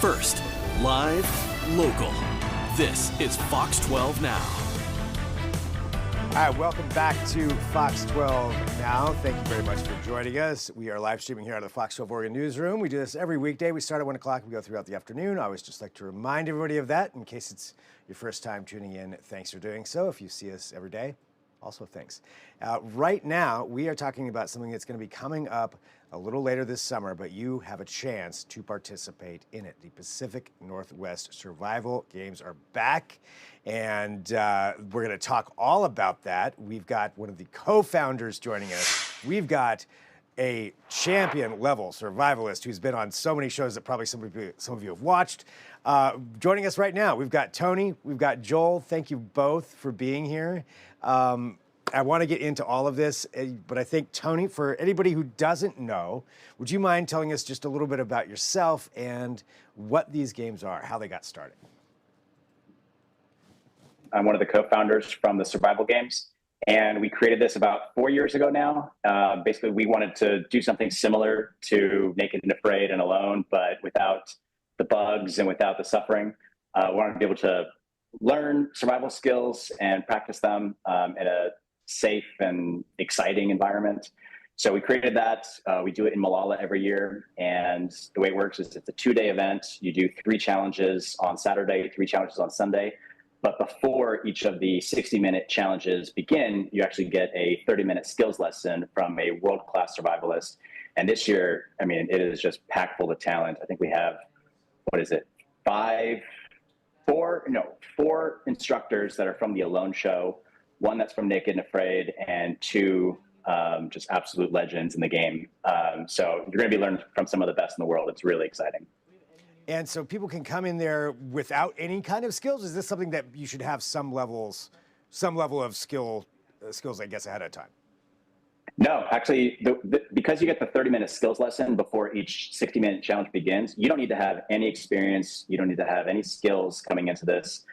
First, live, local. This is Fox 12 Now. All right, welcome back to Fox 12 Now. Thank you very much for joining us. We are live streaming here out of the Fox 12 Oregon newsroom. We do this every weekday. We start at 1 o'clock. We go throughout the afternoon. I always just like to remind everybody of that in case it's your first time tuning in. Thanks for doing so. If you see us every day, also thanks. Right now, we are talking about something that's going to be coming up a little later this summer, but you have a chance to participate in it. The Pacific Northwest Survival Games are back, and we're going to talk all about that. We've got one of the co-founders joining us. We've got a champion-level survivalist who's been on so many shows that probably some of you have watched. Joining us right now, we've got Tony, we've got Joel. Thank you both for being here. I want to get into all of this, but I think, Tony, for anybody who doesn't know, would you mind telling us just a little bit about yourself and what these games are, how they got started? I'm one of the co-founders from the Survival Games, and we created this about 4 years ago now. Basically, we wanted to do something similar to Naked and Afraid and Alone, but without the bugs and without the suffering. We wanted to be able to learn survival skills and practice them in a safe and exciting environment. So we created that. We do it in Malala every year. And the way it works is it's a 2-day event. You do 3 challenges on Saturday, 3 challenges on Sunday. But before each of the 60-minute challenges begin, you actually get a 30-minute skills lesson from a world-class survivalist. And this year, I mean, it is just packed full of talent. I think we have, what is it, 4 instructors that are from the Alone show, 1 that's from Naked and Afraid, and 2 just absolute legends in the game. So you're going to be learning from some of the best in the world. It's really exciting. And so people can come in there without any kind of skills? Is this something that you should have some level of skills, I guess, ahead of time? No, actually, because you get the 30-minute skills lesson before each 60-minute challenge begins, you don't need to have any experience. You don't need to have any skills coming into this.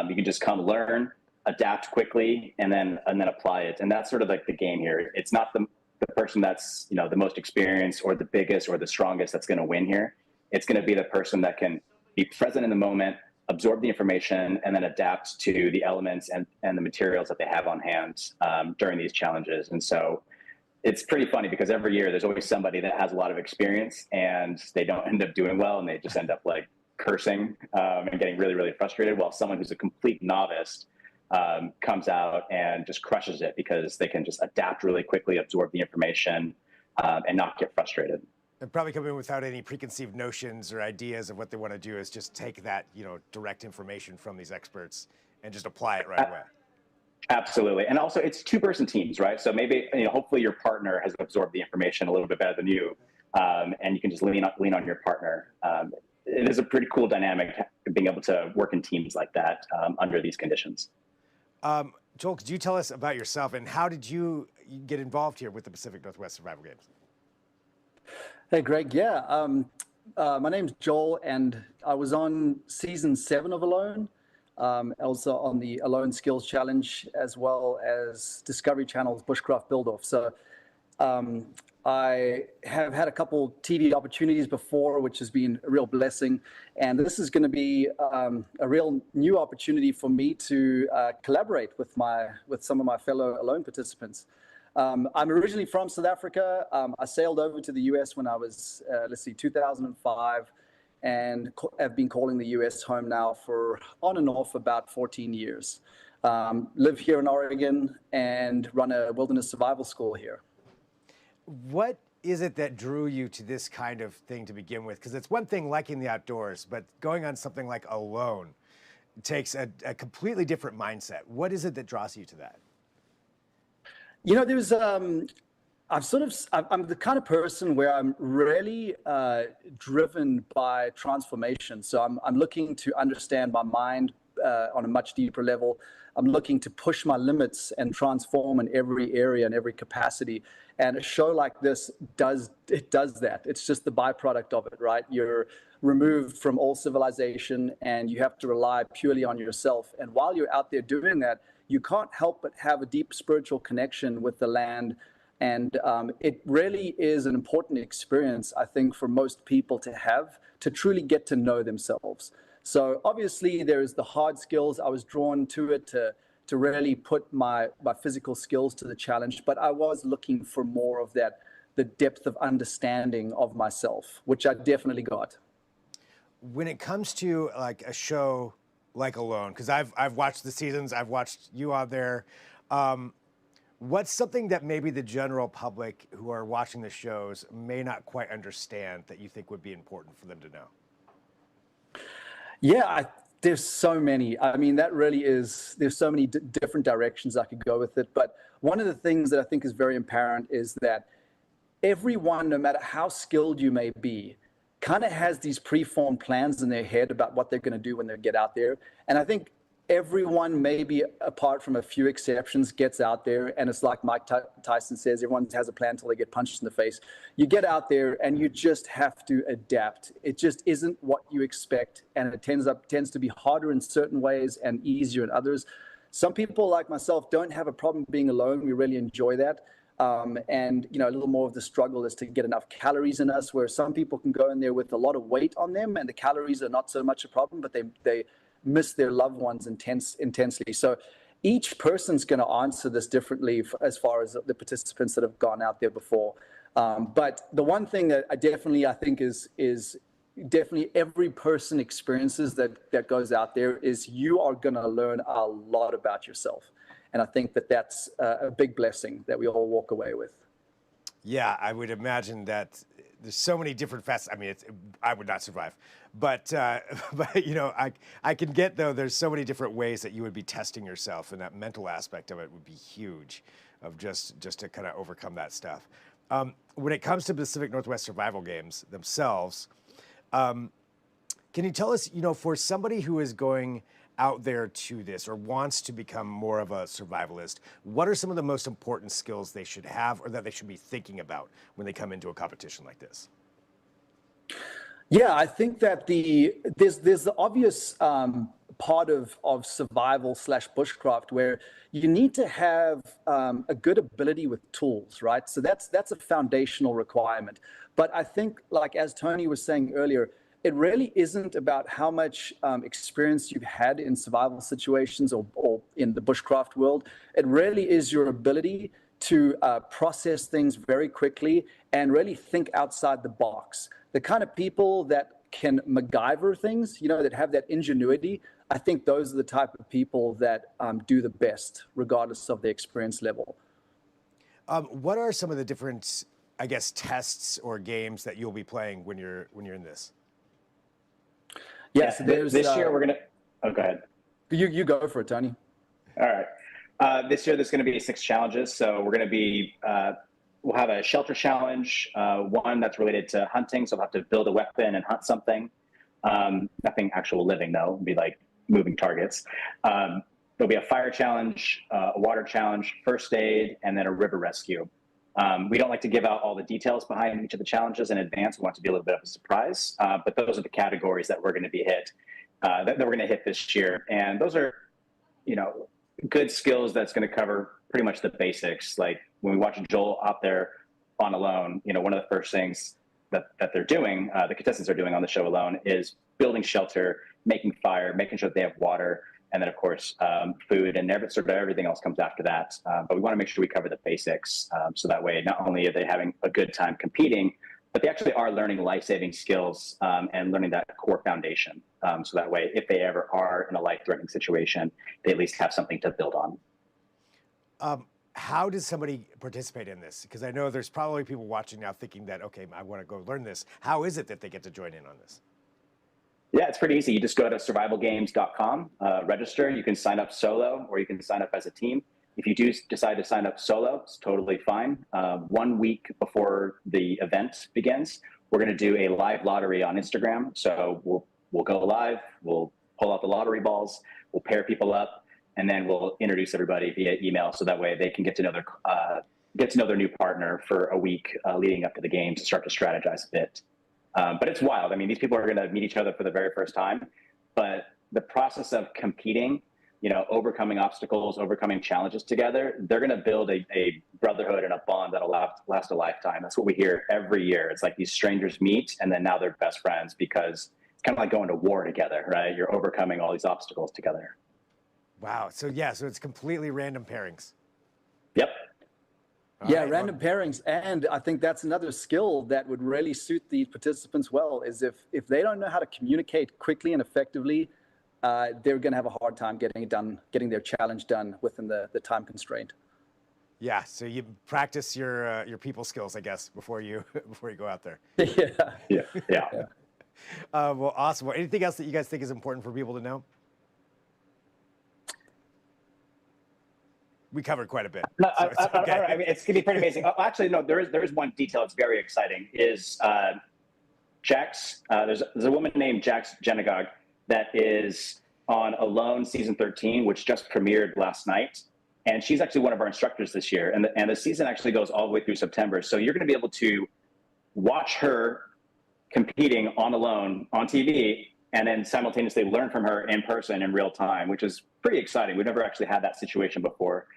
You can just come learn, adapt quickly, and then apply it. And that's sort of like the game here. It's not the person that's the most experienced or the biggest or the strongest that's going to win here. It's going to be the person that can be present in the moment, absorb the information, and then adapt to the elements and the materials that they have on hand during these challenges. And so it's pretty funny because every year there's always somebody that has a lot of experience and they don't end up doing well, and they just end up like cursing and getting really, really frustrated, while someone who's a complete novice comes out and just crushes it because they can just adapt really quickly, absorb the information, and not get frustrated. And probably come in without any preconceived notions or ideas of what they want to do, is just take that, direct information from these experts and just apply it right away. Absolutely. And also it's 2-person teams, right? So maybe, hopefully your partner has absorbed the information a little bit better than you, and you can just lean on your partner. It is a pretty cool dynamic being able to work in teams like that under these conditions. Joel, could you tell us about yourself and how did you get involved here with the Pacific Northwest Survival Games? Hey, Greg. Yeah. My name's Joel, and I was on season 7 of Alone. Also on the Alone Skills Challenge, as well as Discovery Channel's Bushcraft Build-Off. So I have had a couple TV opportunities before, which has been a real blessing. And this is going to be a real new opportunity for me to collaborate with some of my fellow Alone participants. I'm originally from South Africa. I sailed over to the US when I was, 2005. And have been calling the U.S. home now for on and off about 14 years. Live here in Oregon and run a wilderness survival school here. What is it that drew you to this kind of thing to begin with? Because it's one thing liking the outdoors, but going on something like Alone takes a completely different mindset. What is it that draws you to that? There's I'm the kind of person where I'm really driven by transformation. So I'm looking to understand my mind on a much deeper level. I'm looking to push my limits and transform in every area and every capacity. And a show like this does that. It's just the byproduct of it, right? You're removed from all civilization and you have to rely purely on yourself. And while you're out there doing that, you can't help but have a deep spiritual connection with the land And it really is an important experience, I think, for most people to have, to truly get to know themselves. So obviously there's the hard skills. I was drawn to it to really put my physical skills to the challenge, but I was looking for more of that, the depth of understanding of myself, which I definitely got. When it comes to like a show like Alone, because I've watched the seasons, I've watched you out there. What's something that maybe the general public who are watching the shows may not quite understand that you think would be important for them to know? Yeah, there's so many. I mean, that really is, there's so many different directions I could go with it. But one of the things that I think is very apparent is that everyone, no matter how skilled you may be, kind of has these preformed plans in their head about what they're going to do when they get out there. And I think everyone, maybe apart from a few exceptions, gets out there, and it's like Mike Tyson says, everyone has a plan until they get punched in the face. You get out there and you just have to adapt. It just isn't what you expect, and it tends to be harder in certain ways and easier in others. Some people like myself don't have a problem being alone. We really enjoy that. And a little more of the struggle is to get enough calories in us, where some people can go in there with a lot of weight on them and the calories are not so much a problem, but they miss their loved ones intensely. So each person's going to answer this differently as far as the participants that have gone out there before. But the one thing that I think is definitely every person experiences that goes out there is you are going to learn a lot about yourself. And I think that's a big blessing that we all walk away with. Yeah, I would imagine that there's so many different facets. I mean, I would not survive, but I can get, though, there's so many different ways that you would be testing yourself, and that mental aspect of it would be huge, of just to kind of overcome that stuff. When it comes to Pacific Northwest Survival Games themselves, can you tell us, for somebody who is going out there to this or wants to become more of a survivalist, what are some of the most important skills they should have or that they should be thinking about when they come into a competition like this? Yeah, I think that there's the obvious part of survival / bushcraft where you need to have a good ability with tools, right? So that's a foundational requirement. But I think, like as Tony was saying earlier, it really isn't about how much experience you've had in survival situations or in the bushcraft world. It really is your ability to process things very quickly and really think outside the box. The kind of people that can MacGyver things, that have that ingenuity, I think those are the type of people that do the best, regardless of their experience level. What are some of the different, I guess, tests or games that you'll be playing when you're in this? Yes, this year we're gonna. Oh, go ahead. You go for it, Tony. All right. This year there's going to be 6 challenges. So we're going to be. We'll have a shelter challenge, one that's related to hunting. So we'll have to build a weapon and hunt something. Nothing actual living though. It'll be like moving targets. There'll be a fire challenge, a water challenge, first aid, and then a river rescue. We don't like to give out all the details behind each of the challenges in advance. We want it to be a little bit of a surprise, but those are the categories that we're going to be that we're going to hit this year. And those are, good skills that's going to cover pretty much the basics. Like when we watch Joel out there on Alone, one of the first things that they're doing, the contestants are doing on the show Alone, is building shelter, making fire, making sure that they have water, and then, of course, food and everything else comes after that. But we want to make sure we cover the basics. So that way, not only are they having a good time competing, but they actually are learning life-saving skills and learning that core foundation. So that way, if they ever are in a life-threatening situation, they at least have something to build on. How does somebody participate in this? Because I know there's probably people watching now thinking that, okay, I want to go learn this. How is it that they get to join in on this? Yeah, it's pretty easy. You just go to survivalgames.com, register. You can sign up solo or you can sign up as a team. If you do decide to sign up solo, it's totally fine. 1 week before the event begins, we're going to do a live lottery on Instagram. So we'll go live, we'll pull out the lottery balls, we'll pair people up, and then we'll introduce everybody via email so that way they can get to know their new partner for a week leading up to the games to start to strategize a bit. But it's wild. I mean, these people are going to meet each other for the very first time, but the process of competing overcoming obstacles, overcoming challenges together, they're going to build a brotherhood and a bond that'll last a lifetime. That's what we hear every year. It's like these strangers meet and then now they're best friends because it's kind of like going to war together, right? You're overcoming all these obstacles together. Wow. So it's completely random pairings. Yep. Random pairings. And I think that's another skill that would really suit the participants well, is if they don't know how to communicate quickly and effectively, they're going to have a hard time getting their challenge done within the time constraint. Yeah, so you practice your people skills, I guess, before you go out there. Yeah. Well, awesome. Well, anything else that you guys think is important for people to know? We covered quite a bit. No, so it's okay. all right. I mean, it's gonna be pretty amazing. Oh, actually, no. There is one detail that's very exciting. Is Jax? There's a woman named Jax Jenagog that is on Alone season 13, which just premiered last night, and she's actually one of our instructors this year. And the season actually goes all the way through September. So you're going to be able to watch her competing on Alone on TV, and then simultaneously learn from her in person in real time, which is pretty exciting. We've never actually had that situation before.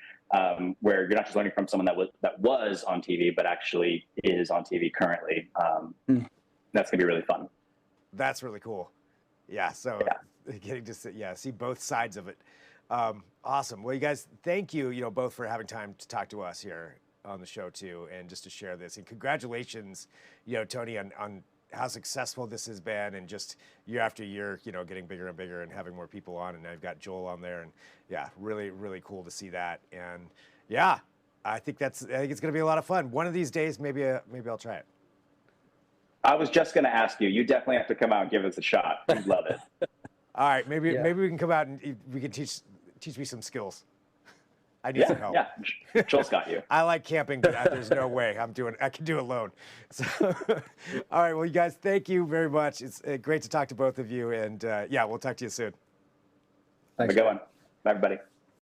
Where you're not just learning from someone that was on TV, but actually is on TV currently. That's gonna be really fun. That's really cool. Yeah. So getting to see both sides of it. Awesome. Well, you guys, thank you, both for having time to talk to us here on the show too, and just to share this. And congratulations, Tony, on how successful this has been, and just year after year, getting bigger and bigger and having more people on. And I've got Joel on there, and really, really cool to see that. And I think it's going to be a lot of fun. One of these days, maybe I'll try it. I was just going to ask you. You definitely have to come out and give us a shot. We'd love it. All right, maybe we can come out and we can teach me some skills. I need some help. Yeah, Joel's got you. I like camping, but there's no way I can do it alone. So, all right, well, you guys, thank you very much. It's great to talk to both of you, and we'll talk to you soon. Thanks. Have a good one. Bye, everybody.